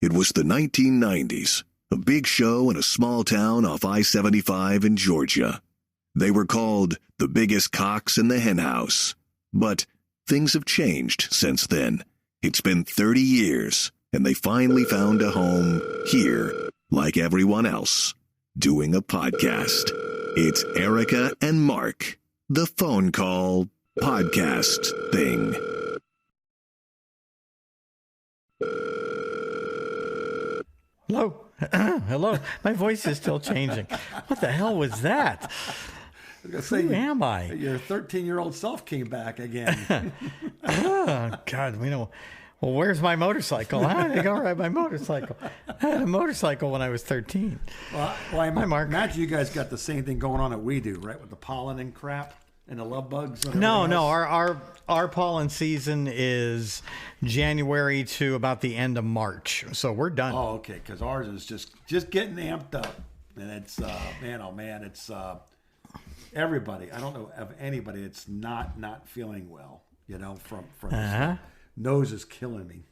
It was the 1990s, a big show in a small town off I-75 in Georgia. They were called the biggest cocks in the henhouse. But things have changed since then. It's been 30 years, and they finally found a home here, like everyone else, doing a podcast. It's Erica and Mark, the phone call podcast thing. Hello. Hello. My voice is still changing. What the hell was that? Who am I? Your 13-year-old self came back again. Oh, God. Well, where's my motorcycle? How did I go ride my motorcycle? I had a motorcycle when I was 13. Well, Hi, Mark. Imagine you guys got the same thing going on that we do, right? With the pollen and crap and the love bugs. And No. Our pollen season is January to about the end of March, so we're done. Oh, okay. Because ours is just getting amped up, and it's man, oh man, it's everybody. I don't know of anybody that's not feeling well. You know, from this nose is killing me.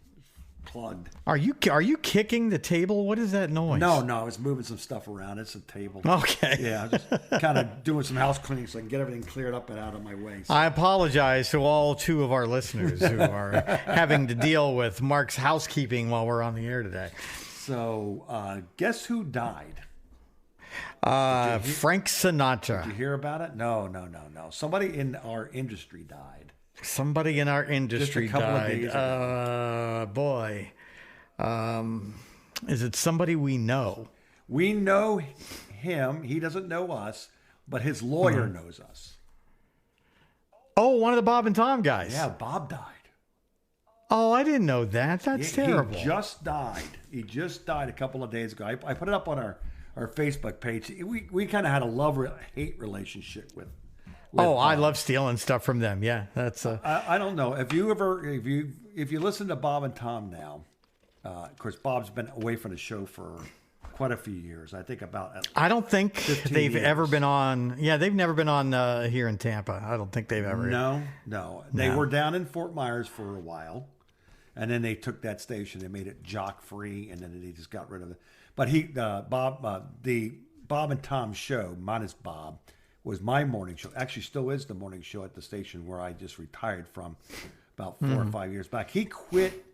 Plugged. Are you kicking the table? What is that noise? No, I was moving some stuff around. It's a table. Okay. Yeah, just kind of doing some house cleaning so I can get everything cleared up and out of my way. So. I apologize to all two of our listeners who are having to deal with Mark's housekeeping while we're on the air today. So, guess who died? Frank Sinatra. Did you hear about it? No. Somebody in our industry died. Somebody in our industry Just a couple died. of days ago. Boy. Is it somebody we know? We know him. He doesn't know us, but his lawyer knows us. Oh, one of the Bob and Tom guys. Yeah, Bob died. Oh, I didn't know that. That's terrible. He just died. He just died a couple of days ago. I put it up on our Facebook page. We kind of had a love-hate relationship with I love stealing stuff from them. Yeah, that's. I don't know if you listen to Bob and Tom now. Of course, Bob's been away from the show for quite a few years. I think about. I don't think they've ever been on. Yeah, they've never been on here in Tampa. I don't think they've ever. No. They were down in Fort Myers for a while, and then they took that station. They made it jock free, and then they just got rid of it. But the Bob and Tom show, minus Bob, was my morning show. Actually, still is the morning show at the station where I just retired from about 4 or 5 years back. He quit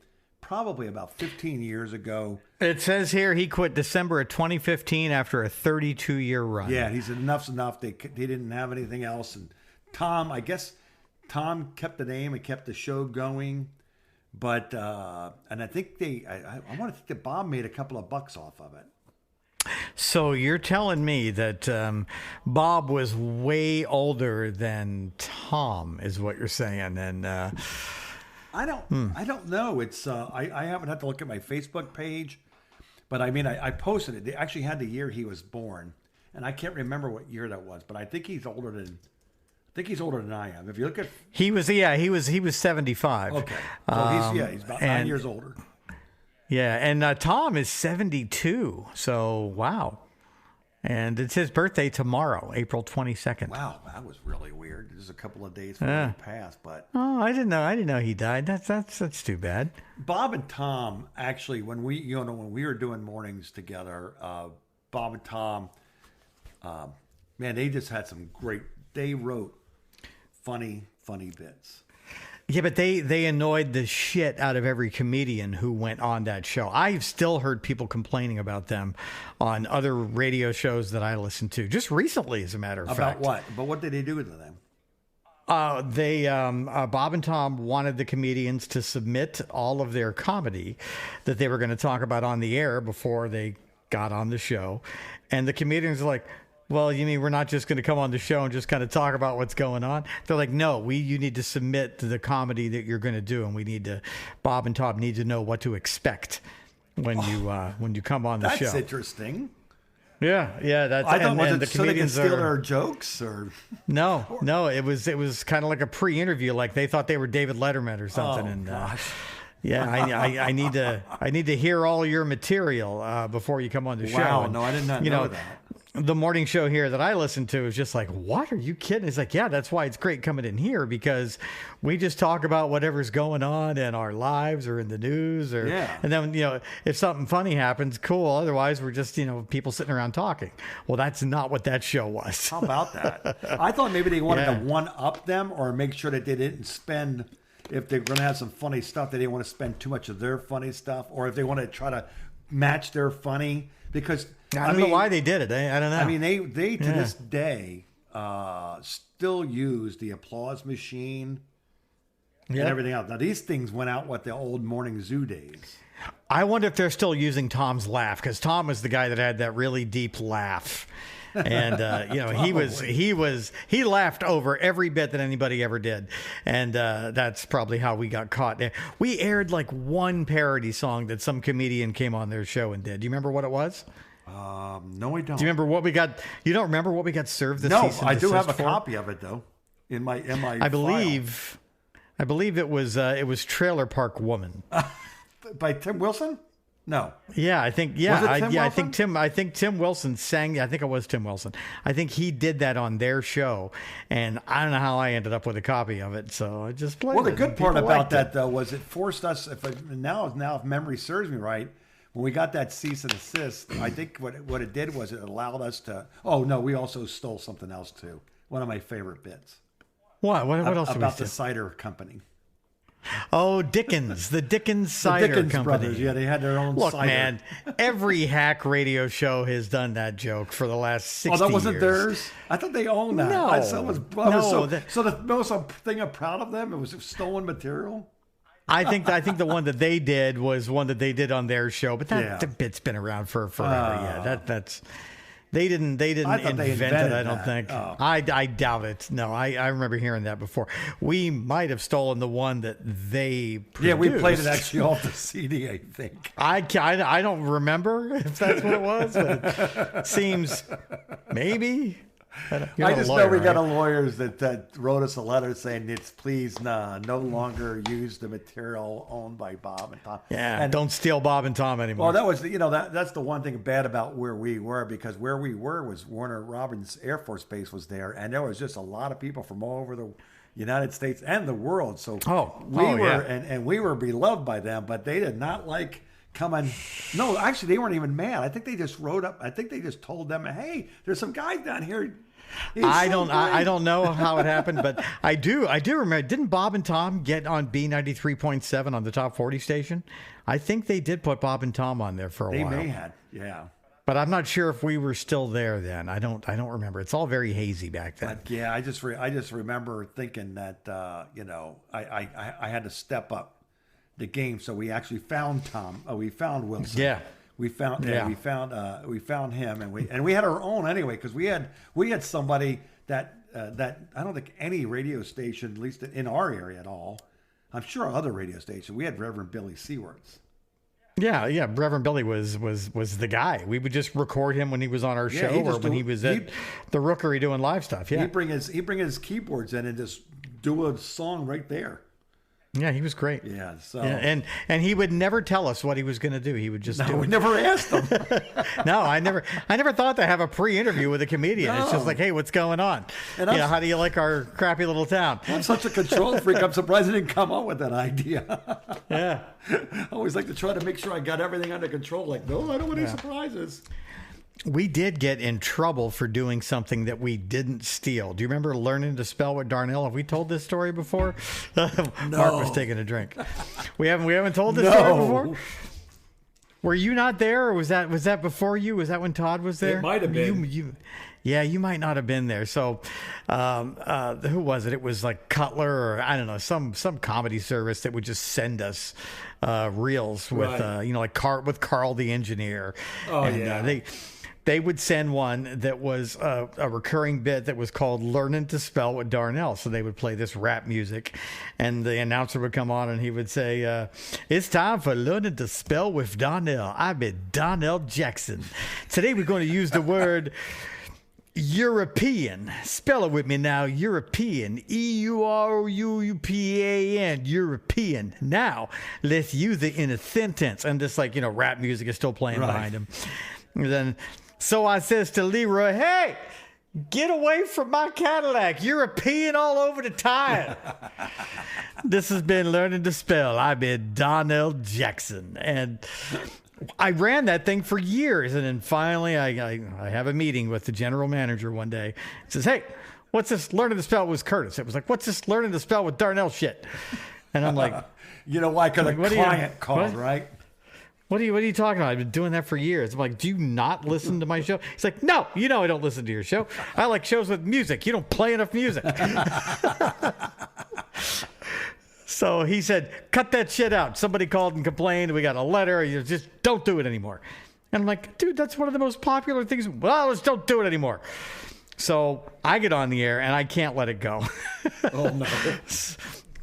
probably about 15 years ago. It says here he quit December of 2015 after a 32-year run. Yeah, he said enough's enough. They didn't have anything else. And Tom, I guess Tom kept the name and kept the show going. But, and I think I want to think that Bob made a couple of bucks off of it. So you're telling me that Bob was way older than Tom, is what you're saying? And I don't know. It's I haven't had to look at my Facebook page, but I mean I posted it. They actually had the year he was born, and I can't remember what year that was. But I think he's older than I am. If you look at he was 75. Okay, so he's about 9 years older. Yeah, and Tom is 72, so wow. And it's his birthday tomorrow, April 22nd. Wow, that was really weird. Just a couple of days before he passed, but I didn't know he died. That's too bad. Bob and Tom actually, when we were doing mornings together, Bob and Tom, man, they just had some great. They wrote funny bits. Yeah, but they annoyed the shit out of every comedian who went on that show. I've still heard people complaining about them on other radio shows that I listen to, just recently, as a matter of fact. About what? But what did they do to them? Bob and Tom wanted the comedians to submit all of their comedy that they were going to talk about on the air before they got on the show. And the comedians are like, well, you mean we're not just going to come on the show and just kind of talk about what's going on? They're like, no, you need to submit the comedy that you're going to do, and Bob and Tom need to know what to expect when you come on the show. That's interesting. Yeah, that's. I thought and the so they can comedians steal their jokes, or no, it was kind of like a pre-interview, like they thought they were David Letterman or something, and gosh. Yeah, I need to hear all your material before you come on the show. Wow, And, no, I did not know that. the morning show here that I listen to is just like, what, are you kidding? It's like, yeah, that's why it's great coming in here, because we just talk about whatever's going on in our lives or in the news, or and then if something funny happens, cool. Otherwise, we're just people sitting around talking. Well, that's not what that show was. How about that? I thought maybe they wanted to one up them or make sure that they didn't spend. If they're going to have some funny stuff, they didn't want to spend too much of their funny stuff, or if they want to try to match their funny, because. I don't know why they did it. I don't know. I mean, they to this day still use the applause machine and everything else. Now, these things went out the old morning zoo days. I wonder if they're still using Tom's laugh, because Tom was the guy that had that really deep laugh. And he laughed over every bit that anybody ever did, and that's probably how we got caught. We aired like one parody song that some comedian came on their show and did. Do you remember what it was? No, I don't. Do you remember what we got? You don't remember what we got served this No, season? I do have a copy of it though. In my I believe it was Trailer Park Woman by Tim Wilson. No. Yeah, I think I think Tim Wilson sang. I think it was Tim Wilson. I think he did that on their show, and I don't know how I ended up with a copy of it. So I just played. Well, the good part about that though was it forced us. Now if memory serves me right, when we got that cease and desist, I think what it did was it allowed us to. Oh no, we also stole something else too. One of my favorite bits. What else about the cider company? Oh, Dickens, the Dickens Cider Dickens Company. Brothers, yeah, they had their own Look, cider. man, every hack radio show has done that joke for the last 60 years. Oh, that wasn't theirs? I thought they owned that. No. So the most thing I'm proud of them, it was stolen material? I think the one that they did was one that they did on their show, but the bit's been around for forever. That's... They didn't invent it, I don't think. Oh. I doubt it. No, I remember hearing that before. We might have stolen the one that they produced. Yeah, we played it actually off the CD, I think. I don't remember if that's what it was, but it seems maybe. I just know we got a lawyer that wrote us a letter saying it's please no longer use the material owned by Bob and Tom. Yeah, and don't steal Bob and Tom anymore. Well, that was that's the one thing bad about where we were, because where we were was Warner Robins Air Force Base was there, and there was just a lot of people from all over the United States and the world. So we were beloved by them, but they did not like coming. No, actually, they weren't even mad. I think they just wrote up. I think they just told them, "Hey, there's some guys down here." I don't know how it happened, but I do remember. Didn't Bob and Tom get on B93.7 on the top 40 station? I think they did put Bob and Tom on there for a while. They may have, yeah. But I'm not sure if we were still there then. I don't remember. It's all very hazy back then. But yeah, I just remember thinking that I had to step up the game. So we actually found Tom. We found Wilson. Yeah. We found him, and we had our own anyway, because we had somebody that I don't think any radio station, at least in our area at all, I'm sure other radio stations, we had Reverend Billy Seawards. Yeah, Reverend Billy was the guy. We would just record him when he was on our show or when he was at the Rookery doing live stuff. Yeah, he'd bring his keyboards in and just do a song right there. Yeah, he was great. Yeah, so and he would never tell us what he was going to do. He would just do it. We never asked him. No, I never thought to have a pre-interview with a comedian. No. It's just like, hey, what's going on? And how do you like our crappy little town? I'm such a control freak. I'm surprised I didn't come up with that idea. Yeah, I always like to try to make sure I got everything under control. Like, no, I don't want any surprises. We did get in trouble for doing something that we didn't steal. Do you remember learning to spell with Darnell? Have we told this story before? No. Mark was taking a drink. We haven't told this story before? Were you not there, or was that before you? Was that when Todd was there? It might have been. You might not have been there. So, who was it? It was like Cutler, or I don't know, some comedy service that would just send us reels with with Carl the engineer. Oh, and, they would send one that was a recurring bit that was called Learning to Spell with Darnell. So they would play this rap music, and the announcer would come on and he would say, it's time for Learning to Spell with Darnell. I'm Darnell Jackson. Today we're going to use the word European. Spell it with me now. European. EUROUPAN. European. Now, let's use it in a sentence. And this rap music is still playing behind him. And then So I says to Leroy, hey, get away from my Cadillac. You're peeing all over the tire. This has been Learning to Spell. I've been Donnell Jackson. And I ran that thing for years. And then finally, I have a meeting with the general manager one day. He says, hey, what's this Learning to Spell with Curtis? It was like, what's this Learning to Spell with Darnell shit? And I'm like, you know why? Because a client called, right? What are you talking about? I've been doing that for years. I'm like, do you not listen to my show? He's like, no, you know I don't listen to your show. I like shows with music. You don't play enough music. So he said, cut that shit out. Somebody called and complained. We got a letter. You just don't do it anymore. And I'm like, dude, that's one of the most popular things. Well, let's don't do it anymore. So I get on the air and I can't let it go. Oh, no.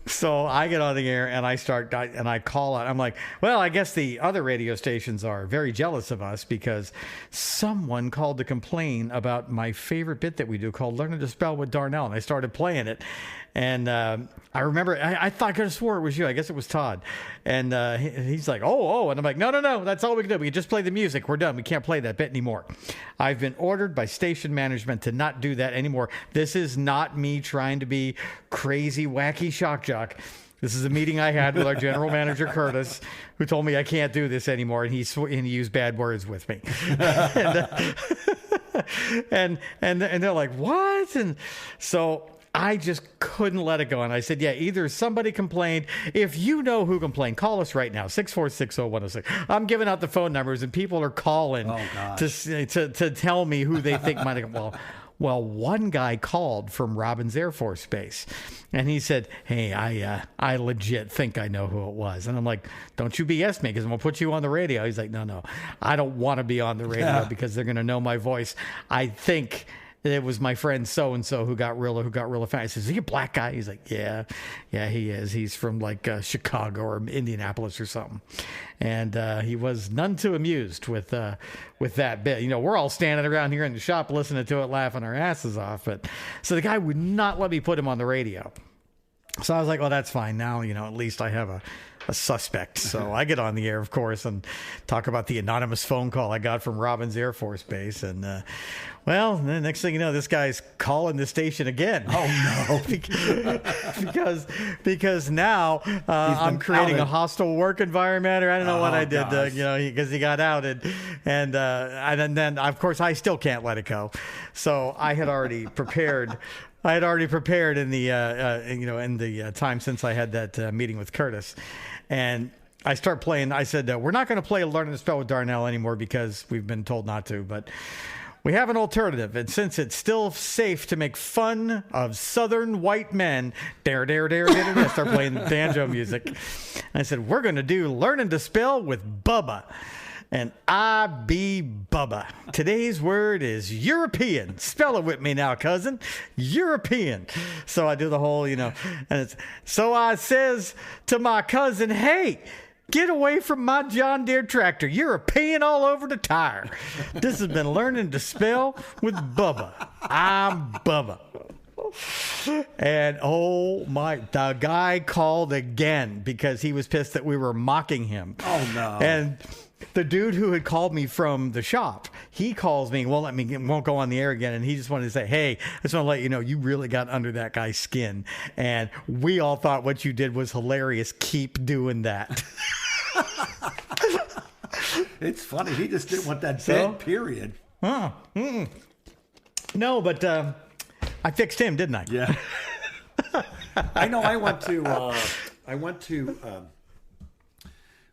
So I get on the air and I call out. I'm like, well, I guess the other radio stations are very jealous of us because someone called to complain about my favorite bit that we do called Learning to Spell with Darnell. And I started playing it. And I remember, I thought I could have swore it was you. I guess it was Todd. And he's like, oh. And I'm like, no. That's all we can do. We can just play the music. We're done. We can't play that bit anymore. I've been ordered by station management to not do that anymore. This is not me trying to be crazy, wacky shock jock. This is a meeting I had with our general manager, Curtis, who told me I can't do this anymore. And he used bad words with me. and they're like, what? And so I just couldn't let it go. And I said, yeah, either somebody complained. If you know who complained, call us right now, 6460106. I'm giving out the phone numbers, and people are calling to tell me who they think might have. Well, one guy called from Robins Air Force Base, and he said, hey, I legit think I know who it was. And I'm like, don't you BS me, because I'm going to put you on the radio. He's like, no, I don't want to be on the radio because they're going to know my voice. I think it was my friend so-and-so who got real fat. I says, is he a black guy? He's like, yeah, he is. He's from like Chicago or Indianapolis or something. And he was none too amused with that bit. You know, we're all standing around here in the shop listening to it, laughing our asses off. But so the guy would not let me put him on the radio. So I was like, well, that's fine. Now, you know, at least I have a suspect. So I get on the air, of course, and talk about the anonymous phone call I got from Robins Air Force Base. And, well, the next thing you know, this guy's calling the station again. Oh, no. because now I'm creating a hostile work environment, or I don't know what I did, because he got outed. And then, of course, I still can't let it go. So I had already prepared. In the time since I had that meeting with Curtis, and I start playing. I said, we're not going to play Learning to Spell with Darnell anymore because we've been told not to, but we have an alternative. And since it's still safe to make fun of Southern white men, dare, start playing banjo music. And I said, we're going to do Learning to Spell with Bubba. And I be Bubba. Today's word is European. Spell it with me now, cousin. European. So I do the whole, and it's, so I says to my cousin, hey, get away from my John Deere tractor. You're peeing all over the tire. This has been Learning to Spell with Bubba. I'm Bubba. And the guy called again because he was pissed that we were mocking him. Oh, no. And the dude who had called me from the shop, he calls me, won't go on the air again. And he just wanted to say, hey, I just want to let you know, you really got under that guy's skin. And we all thought what you did was hilarious. Keep doing that. It's funny. He just didn't want that bit, period. No, but I fixed him, didn't I? Yeah. I know I went to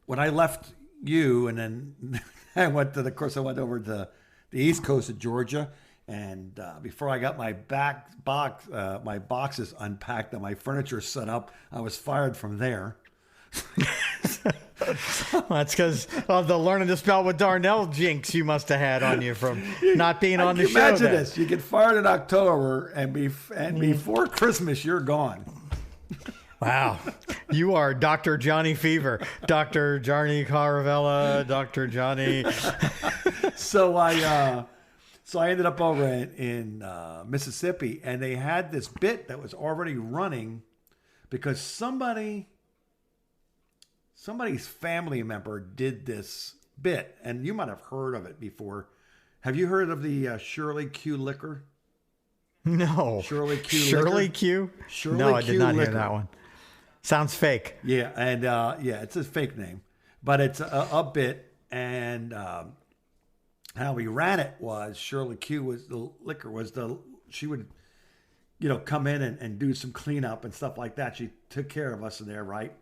when I left you, and then I went over to the East Coast of Georgia, and before I got my my boxes unpacked and my furniture set up, I was fired from there. That's because of the Learning to Spell with Darnell jinx you must have had on you from not being on the show. Imagine this: you get fired in October, and before Christmas, you're gone. Wow. You are Dr. Johnny Fever, Dr. Johnny Caravella, Dr. Johnny. So I ended up over in Mississippi, and they had this bit that was already running because somebody's family member did this bit, and you might have heard of it before. Have you heard of the Shirley Q liquor? No. Shirley Q Shirley liquor? Q? Shirley no, I Q did not liquor. hear that one. Sounds fake. Yeah, and it's a fake name, but it's a bit. And how we ran it was Shirley Q was the liquor she would, come in and do some cleanup and stuff like that. She took care of us in there, right?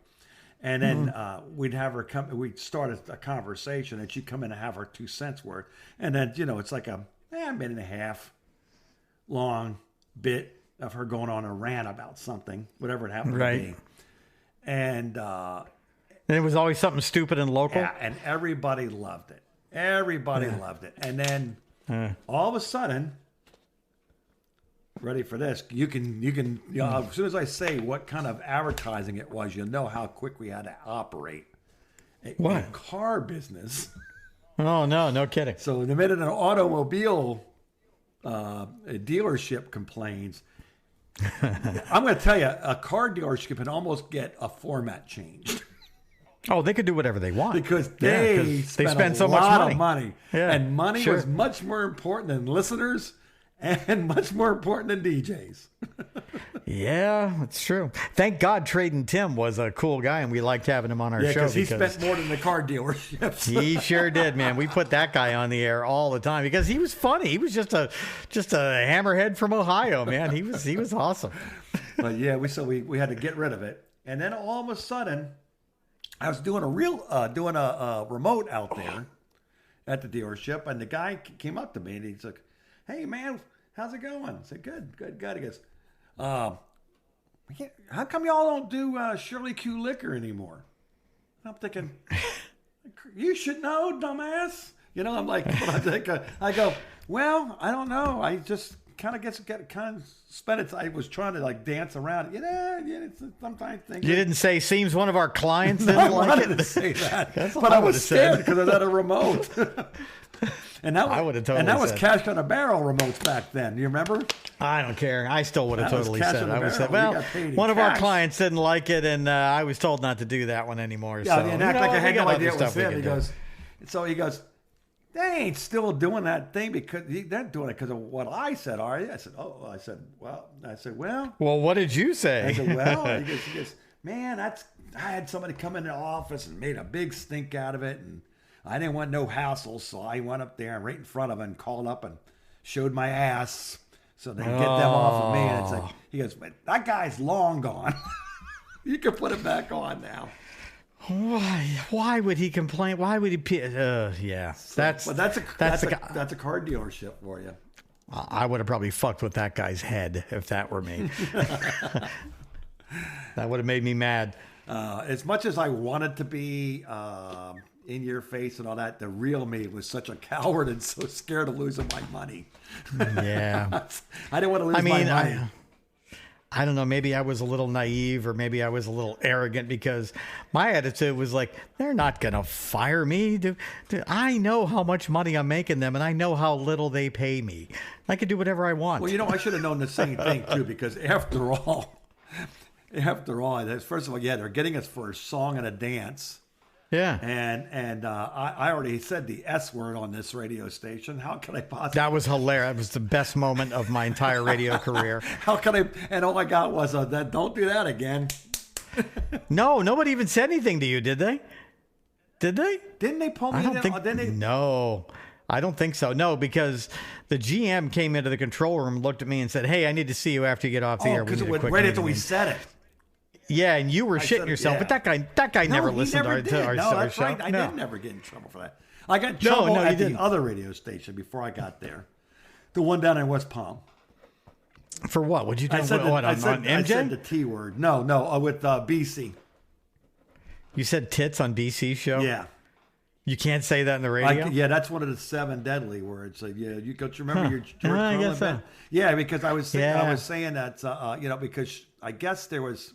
And then we'd have her come. We'd start a conversation, and she'd come in and have her 2 cents worth. And then it's like a minute and a half long bit of her going on a rant about something, whatever it happened to be. And it was always something stupid and local. Yeah, and everybody loved it. Everybody loved it. And then all of a sudden, ready for this? You can as soon as I say what kind of advertising it was, you'll know how quick we had to operate. A car business. Oh no kidding. So the minute an automobile a dealership complains, I'm going to tell you, a car dealership can almost get a format changed. Oh, they could do whatever they want because they spend so a much lot of money. Yeah, and money was much more important than listeners and much more important than DJs. Yeah, it's true. Thank God Trading Tim was a cool guy, and we liked having him on our show. Because he spent more than the car dealerships. He sure did, man. We put that guy on the air all the time because he was funny. He was just a hammerhead from Ohio, man. He was awesome. But yeah, we had to get rid of it, and then all of a sudden, I was doing a remote out there at the dealership, and the guy came up to me and he's like, "Hey man, how's it going?" I said, "Good." He goes, "How come y'all don't do Shirley Q liquor anymore?" And I'm thinking, "You should know, dumbass." I'm like, I go, "Well, I don't know. I just kind of spent it. I was trying to like dance around. Sometimes think you didn't say seems one of our clients didn't I like wanted it. to say that, but I was scared because I was at a remote. And that, I would have totally was cash on a barrel remotes back then. You remember? I don't care. I still would have totally said. I would say, well, one of our clients didn't like it, and I was told not to do that one anymore. Yeah, so, and act like I had no idea it was him. He goes, they ain't still doing that thing because they're doing it because of what I said, are you? I said, well. Well, what did you say? I said, well, he goes, man, I had somebody come in the office and made a big stink out of it, and I didn't want no hassle, so I went up there and right in front of him and called up and showed my ass so they get them off of me. And it's like, he goes, but that guy's long gone. You can put it back on now. Why would he complain? Why would he? Yeah, that's a car dealership for you. I would have probably fucked with that guy's head if that were me. That would have made me mad. As much as I wanted to be in your face and all that, the real me was such a coward and so scared of losing my money. Yeah, I didn't want to lose my money. I don't know, maybe I was a little naive or maybe I was a little arrogant because my attitude was like, they're not going to fire me. I know how much money I'm making them and I know how little they pay me. I can do whatever I want. Well, I should have known the same thing too, because after all, first of all, they're getting us for a song and a dance. Yeah. And I already said the S word on this radio station. How could I possibly? That was hilarious. That was the best moment of my entire radio career. How could I? And all I got was that. Don't do that again. No, nobody even said anything to you, did they? Did they? Didn't they pull me? No, I don't think so. No, because the GM came into the control room, looked at me, and said, "Hey, I need to see you after you get off the air." Because it went right after we said it. Yeah, and you were shitting yourself, but that guy never listened to our show. Right. I did never get in trouble for that. I got in trouble at the other radio station before I got there. The one down in West Palm. For what? Would you do? On MJ? I said the T word. No, with BC. You said tits on BC's show? Yeah. You can't say that in the radio? That's one of the 7 deadly words. So, yeah, you remember your George I guess so. Yeah, because I was saying that, because I guess there was...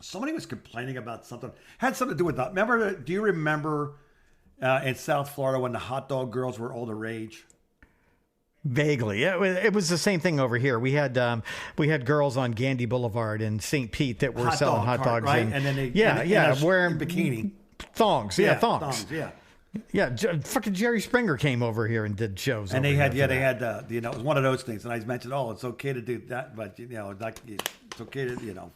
Somebody was complaining about something. Had something to do with that. Do you remember in South Florida when the hot dog girls were all the rage? Vaguely. It was the same thing over here. We had girls on Gandy Boulevard in St. Pete that were selling hot dogs. Right? And then wearing bikini. Thongs. Yeah, thongs. Yeah. Yeah, fucking Jerry Springer came over here and did shows. And they had it was one of those things. And I mentioned, it's okay to do that, but it's okay to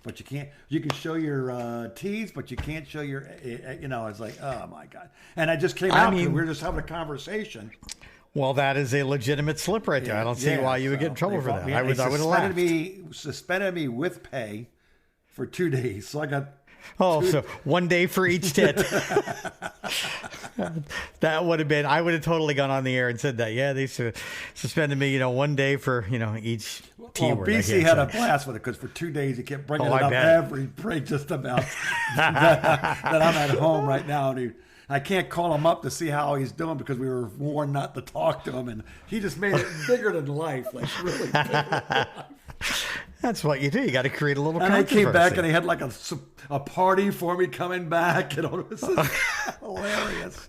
but you can't. You can show your teeth, but you can't show your. It's like, oh my god. And I just came out. We were just having a conversation. Well, that is a legitimate slip right there. I don't see why you would get in trouble for that. I would have laughed. Suspended me with pay for 2 days. So I got. So 1 day for each tit. That would have been. I would have totally gone on the air and said that. Yeah, they suspended me. 1 day for each T word. BC had a blast with it because for 2 days he kept bringing it up every break just about that I'm at home right now, and I can't call him up to see how he's doing because we were warned not to talk to him, and he just made it bigger than life, like really bigger than life. That's what you do. You got to create a little. And I came back and he had like a party for me coming back. It was hilarious.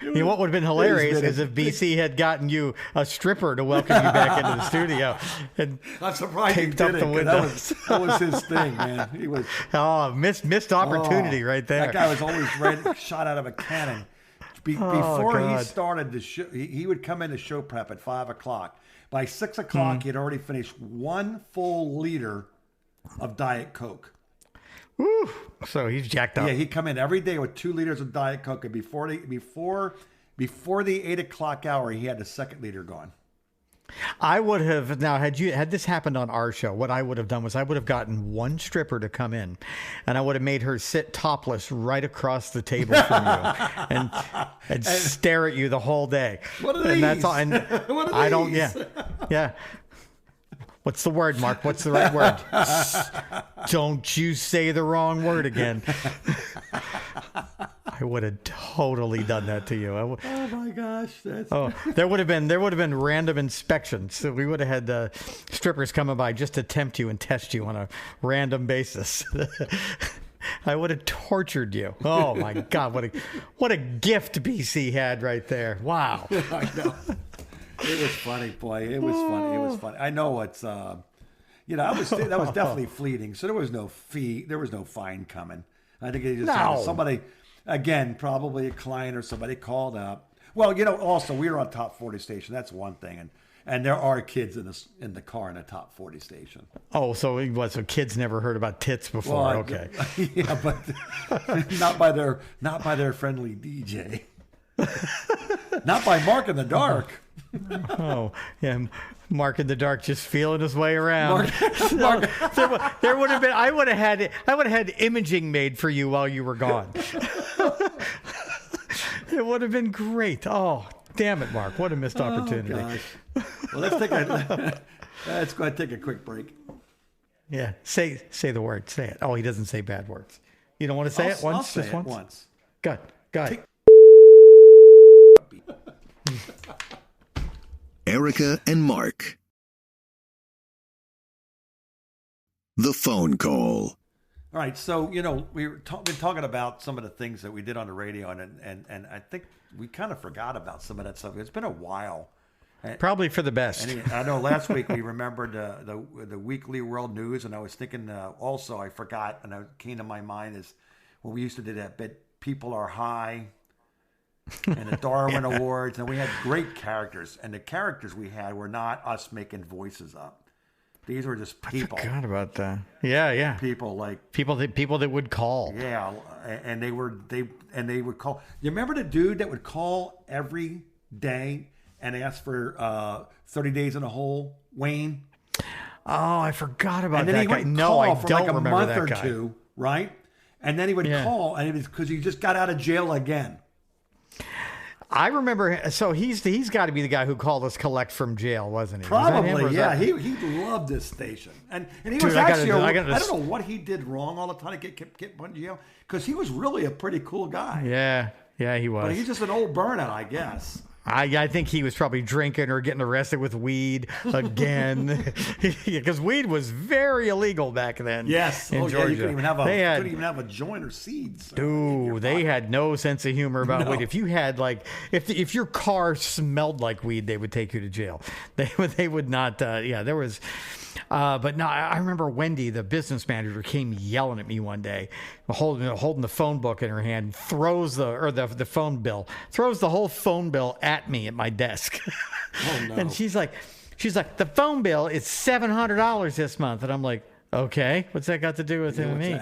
What would have been hilarious is if BC had gotten you a stripper to welcome you back into the studio. And I'm surprised he did it. That was his thing, man. He was missed opportunity right there. That guy was always ready, shot out of a cannon. Before he started the show, he would come into show prep at 5:00. By 6:00, he had already finished 1 full liter of Diet Coke. Woo! So he's jacked up. Yeah, he'd come in every day with 2 liters of Diet Coke, and before the 8:00 hour, he had the 2nd liter gone. I would have now had this happened on our show. What I would have done was I would have gotten one stripper to come in, and I would have made her sit topless right across the table from you, and stare at you the whole day. What are these? And that's all. And what are I these? don't. Yeah. What's the word, Mark? What's the right word? Don't you say the wrong word again. I would have totally done that to you. Oh my gosh! There would have been random inspections. So we would have had strippers coming by just to tempt you and test you on a random basis. I would have tortured you. Oh my God! What a gift BC had right there. Wow. I know. It was funny, boy. It was funny. I know it's that was definitely fleeting. So there was no fee. There was no fine coming. I think it just had somebody. Again, probably a client or somebody called up. Well, also we were on top 40 station. That's one thing, and there are kids in the car in a top 40 station. Oh, so kids never heard about tits before? Well, okay, yeah, but not by their friendly DJ, not by Mark in the Dark. Oh, yeah. Mark in the Dark just feeling his way around. There would have been. I would have had imaging made for you while you were gone. It would have been great. Oh, damn it, Mark! What a missed opportunity. Gosh. Well, let's go ahead and take a quick break. Yeah, say the word. Say it. Oh, he doesn't say bad words. You don't want to say it once? I'll say just it once. Once. Good. Erica and Mark. The phone call. All right, so we've been talking about some of the things that we did on the radio, and I think we kind of forgot about some of that stuff. It's been a while. Probably for the best. And I know last week we remembered the weekly world news, and I was thinking also I forgot, and it came to my mind is when we used to do that bit, People Are High, and the Darwin Awards, and we had great characters, and the characters we had were not us making voices up. These were just people. I forgot about that. Yeah. People like people that would call. Yeah, and they would call. You remember the dude that would call every day and ask for 30 days in a hole, Wayne? Oh, I forgot about that guy. And then he would call for like a month or two, right? And then he would call, and it was because he just got out of jail again. I remember. So he's got to be the guy who called us collect from jail, wasn't he? Probably, yeah. He loved this station, and he was actually. I don't know what he did wrong all the time to get put in jail, because he was really a pretty cool guy. Yeah, he was. But he's just an old burnout, I guess. I think he was probably drinking or getting arrested with weed again, because weed was very illegal back then. Yes, in Georgia. Yeah, you couldn't even have a joint or seeds. Dude, they had no sense of humor about weed. If you had if your car smelled like weed, they would take you to jail. They would not. There was. But no, I remember Wendy, the business manager, came yelling at me one day, holding the phone book in her hand, throws the phone bill, throws the whole phone bill at me at my desk. Oh, no. And she's like, the phone bill is $700 this month. And I'm like, okay, what's that got to do with me?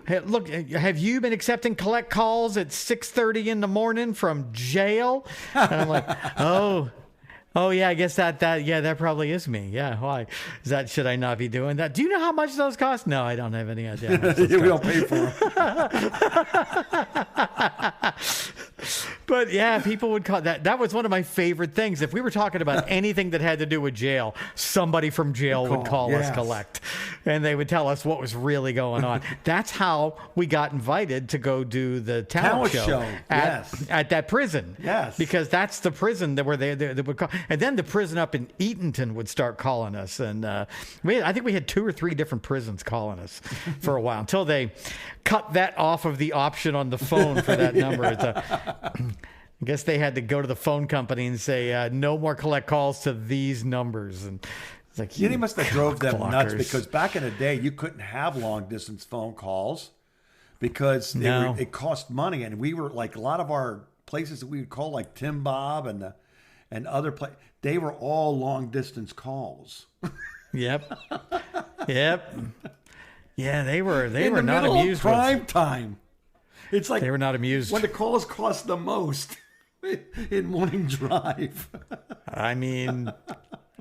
Have you been accepting collect calls at 6:30 in the morning from jail? And I'm like, oh yeah, I guess that probably is me. Yeah, why? Should I not be doing that? Do you know how much those cost? No, I don't have any idea. We don't pay for them. But yeah, people would call that. That was one of my favorite things. If we were talking about anything that had to do with jail, somebody from jail would call us collect, and they would tell us what was really going on. That's how we got invited to go do the talent show at that prison. Yes, because that's the prison that where they would call, and then the prison up in Eatonton would start calling us, and I think we had 2 or 3 different prisons calling us for a while until they cut that off of the option on the phone for that number. I guess they had to go to the phone company and say, no more collect calls to these numbers. And it's like, they must have drove them nuts, because back in the day, you couldn't have long distance phone calls because it cost money. And we were like, a lot of our places that we would call, like Tim Bob and other places, they were all long distance calls. Yep. Yeah, they were in not the amused middle of prime time. It's like they were not amused when the calls cost the most in morning drive. I mean,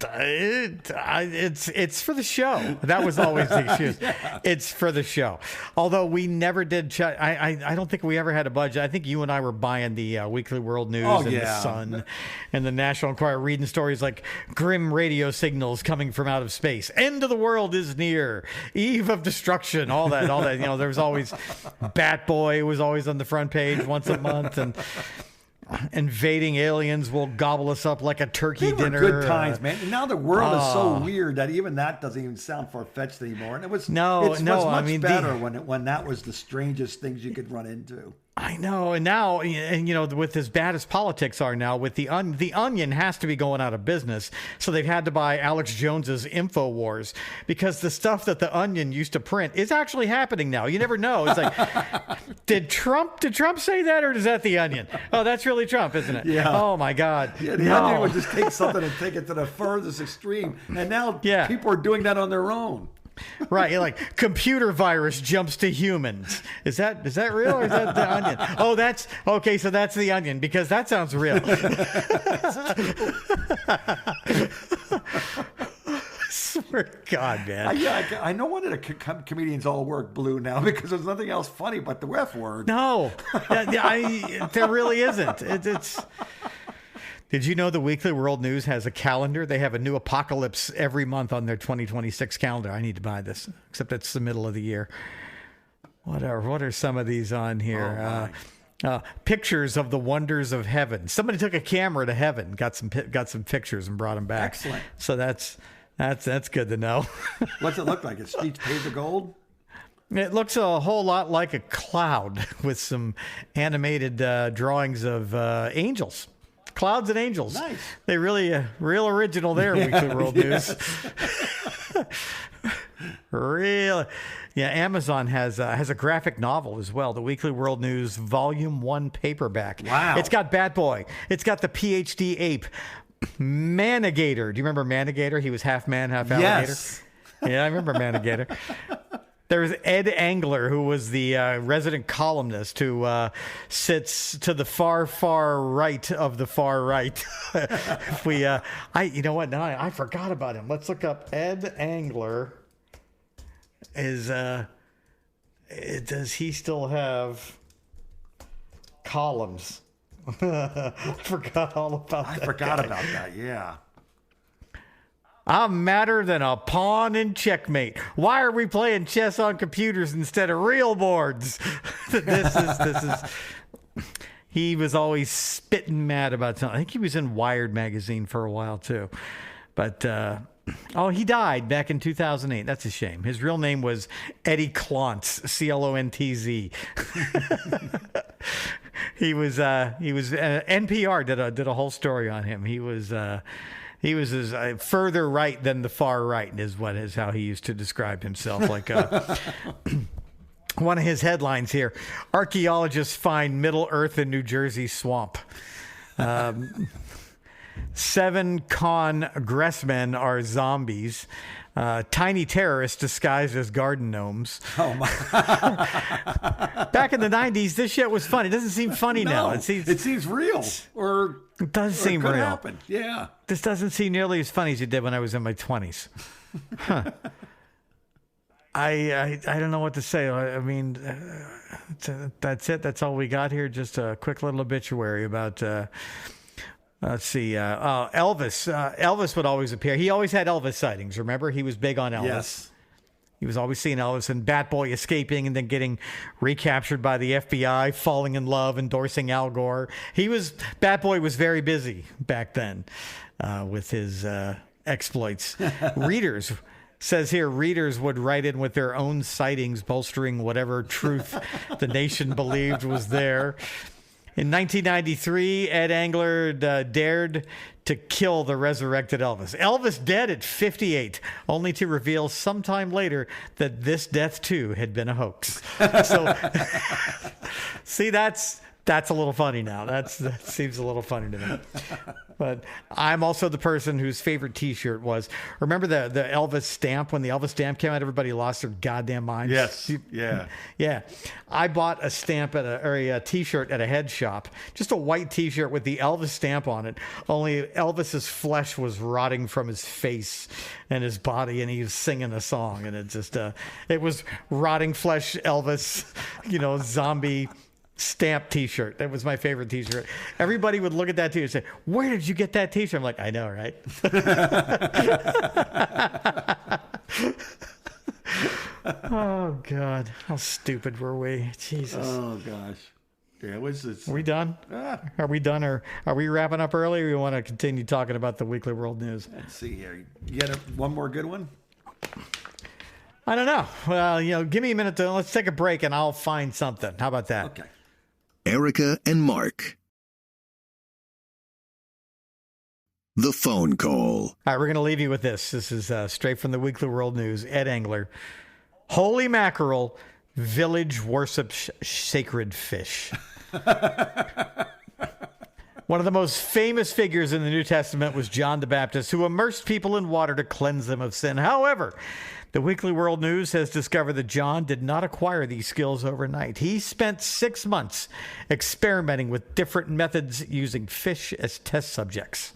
it's for the show. That was always the excuse. Yeah. It's for the show. Although we never did. I don't think we ever had a budget. I think you and I were buying the Weekly World News and the Sun and the National Enquirer, reading stories like grim radio signals coming from out of space. End of the world is near. Eve of destruction. All that. You know, there was always Bat Boy was always on the front page once a month, and invading aliens will gobble us up like a turkey dinner. Good times, man. And now the world is so weird that even that doesn't even sound far-fetched anymore. And it was much better when that was the strangest things you could run into. I know. And now, and you know, with as bad as politics are now, with the Onion has to be going out of business. So they've had to buy Alex Jones's InfoWars, because the stuff that the Onion used to print is actually happening now. You never know. It's like, did Trump say that, or is that the Onion? Oh, that's really Trump, isn't it? Yeah. Oh my God. Yeah, the Onion would just take something and take it to the furthest extreme. And now people are doing that on their own. Right, like computer virus jumps to humans. Is that real, or is that the Onion? Oh, that's okay. So that's the Onion, because that sounds real. Swear to God, man. I know why the comedians all work blue now, because there's nothing else funny but the F word. No, there really isn't. It's. Did you know the Weekly World News has a calendar? They have a new apocalypse every month on their 2026 calendar. I need to buy this, except it's the middle of the year. What are some of these on here? Pictures of the wonders of heaven. Somebody took a camera to heaven, got some pictures and brought them back. Excellent. So that's good to know. What's it look like? It's streets paved with gold? It looks a whole lot like a cloud with some animated drawings of angels. Clouds and angels. Nice. They really real original there, Weekly World News. Real. Yeah, Amazon has a graphic novel as well, the Weekly World News Volume 1 paperback. Wow. It's got Bat Boy. It's got the PhD ape. Manigator. Do you remember Manigator? He was half man, half alligator. Yes. Yeah, I remember Manigator. There was Ed Angler, who was the resident columnist who sits to the far, far right of the far right. You know what? Now I forgot about him. Let's look up Ed Angler. Does he still have columns? I forgot all about that. I forgot about that, yeah. I'm madder than a pawn in checkmate. Why are we playing chess on computers instead of real boards? This is. He was always spitting mad about something. I think he was in Wired magazine for a while too, but he died back in 2008. That's a shame. His real name was Eddie Klontz, Clontz. He was NPR did a whole story on him. He was. He was as further right than the far right is how he used to describe himself. Like one of his headlines here: archaeologists find Middle Earth in New Jersey swamp. 7 congressmen are zombies. Tiny terrorists disguised as garden gnomes. Oh my! Back in the 90s, this shit was funny. It doesn't seem funny now. It seems real, it does seem could real. Happen. Yeah. This doesn't seem nearly as funny as it did when I was in my 20s. Huh. I don't know what to say. I mean, that's it. That's all we got here. Just a quick little obituary about. Let's see. Elvis. Elvis would always appear. He always had Elvis sightings. Remember, he was big on Elvis. Yes. He was always seeing Elvis and Bat Boy escaping and then getting recaptured by the FBI, falling in love, endorsing Al Gore. Bat Boy was very busy back then with his exploits. Readers. Says here, readers would write in with their own sightings, bolstering whatever truth the nation believed was there. In 1993, Ed Angler dared to kill the resurrected Elvis. Elvis dead at 58, only to reveal sometime later that this death, too, had been a hoax. So, see, that's a little funny now. That seems a little funny to me. But I'm also the person whose favorite T-shirt was, remember the Elvis stamp? When the Elvis stamp came out, everybody lost their goddamn minds. Yes. Yeah. Yeah. I bought a stamp or a T-shirt at a head shop. Just a white T-shirt with the Elvis stamp on it. Only Elvis's flesh was rotting from his face and his body, and he was singing a song. And it just, it was rotting flesh Elvis, zombie stamp T-shirt. That was my favorite T-shirt. Everybody would look at that T-shirt and say, "Where did you get that T-shirt?" I'm like, I know, right? Oh God, how stupid were we? Jesus. Oh gosh. Yeah, Are we done? Are we done, or are we wrapping up early, or you want to continue talking about the weekly world news? Let's see here. You got one more good one? I don't know. Well, give me a minute let's take a break and I'll find something. How about that? Okay. Erica and Mark. The phone call. All right, we're going to leave you with this. This is straight from the Weekly World News. Ed Angler. Holy mackerel, village worships sacred fish. One of the most famous figures in the New Testament was John the Baptist, who immersed people in water to cleanse them of sin. However, the Weekly World News has discovered that John did not acquire these skills overnight. He spent 6 months experimenting with different methods using fish as test subjects.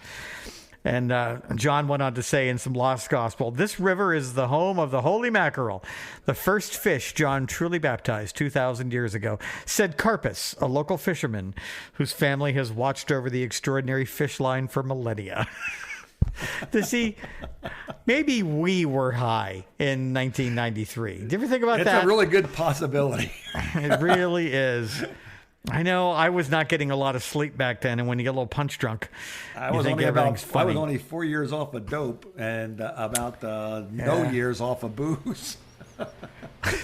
And John went on to say in some lost gospel, "This river is the home of the holy mackerel, the first fish John truly baptized 2,000 years ago," said Carpus, a local fisherman whose family has watched over the extraordinary fish line for millennia. Maybe we were high in 1993. Did you ever think about that? It's a really good possibility. It really is. I know I was not getting a lot of sleep back then, and when you get a little punch drunk, I was only 4 years off of dope and about no years off of booze.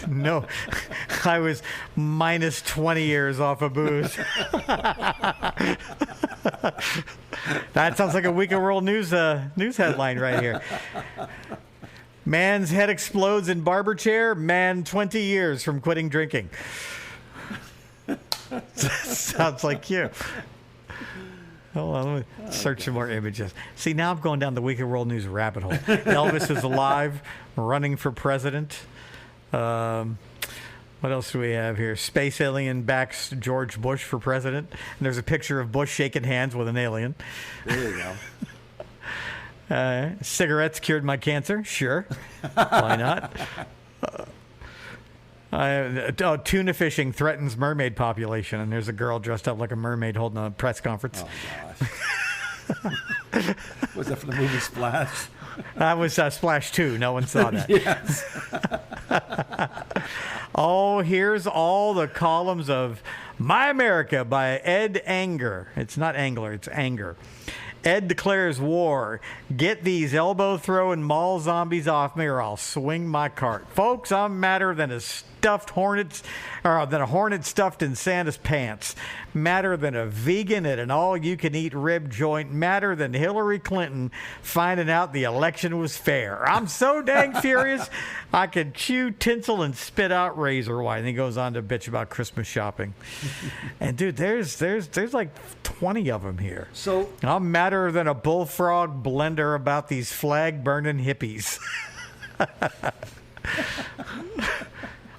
No, I was minus 20 years off of booze. That sounds like a Week of World News headline right here. Man's head explodes in barber chair. Man 20 years from quitting drinking. Sounds like you. Hold on, let me search some more images. See, now I'm going down the Week of World News rabbit hole. Elvis is alive, running for president. What else do we have here? Space alien backs George Bush for president. And there's a picture of Bush shaking hands with an alien. There you go. Cigarettes cured my cancer. Sure. Why not? Tuna fishing threatens mermaid population. And there's a girl dressed up like a mermaid holding a press conference. Oh, gosh. Was that from the movie Splash? That was Splash 2. No one saw that. Yes. Oh, here's all the columns of My America by Ed Anger. It's not Angler, it's Anger. Ed declares war. Get these elbow-throwing mall zombies off me or I'll swing my cart. Folks, I'm madder than a than a hornet stuffed in Santa's pants, madder than a vegan at an all-you-can-eat rib joint, madder than Hillary Clinton finding out the election was fair. I'm so dang furious, I could chew tinsel and spit out razor wire. And he goes on to bitch about Christmas shopping. And dude, there's like 20 of them here. So I'm madder than a bullfrog blender about these flag-burning hippies.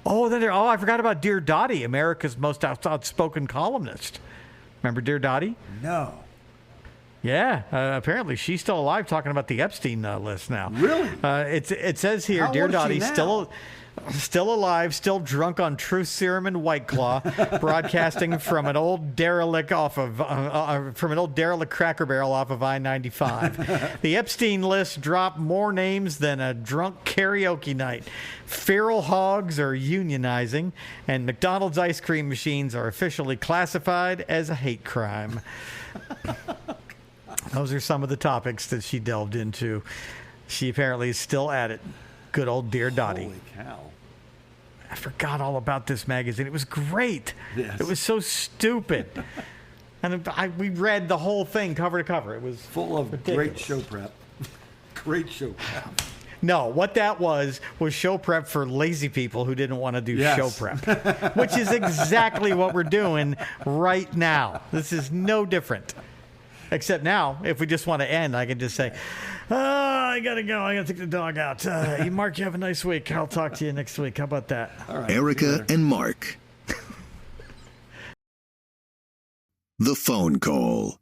I forgot about Dear Dottie, America's most outspoken columnist. Remember Dear Dottie? No. Yeah, apparently she's still alive, talking about the Epstein list now. Really? It says here, How Dear old is she Dottie, now? still alive, still drunk on Truth Serum and White Claw, broadcasting from an old derelict Cracker Barrel off of I-95. The Epstein list dropped more names than a drunk karaoke night. Feral hogs are unionizing, and McDonald's ice cream machines are officially classified as a hate crime. Those are some of the topics that she delved into. She apparently is still at it. Good old Dear Dottie. Holy cow. I forgot all about this magazine. It was great. Yes. It was so stupid. And we read the whole thing cover to cover. It was full of ridiculous. Great show prep. Great show prep. No, what that was show prep for lazy people who didn't want to do show prep, which is exactly what we're doing right now. This is no different. Except now, if we just want to end, I can just say, I got to go. I got to take the dog out. Mark, you have a nice week. I'll talk to you next week. How about that? All right, Erica and Mark. The phone call.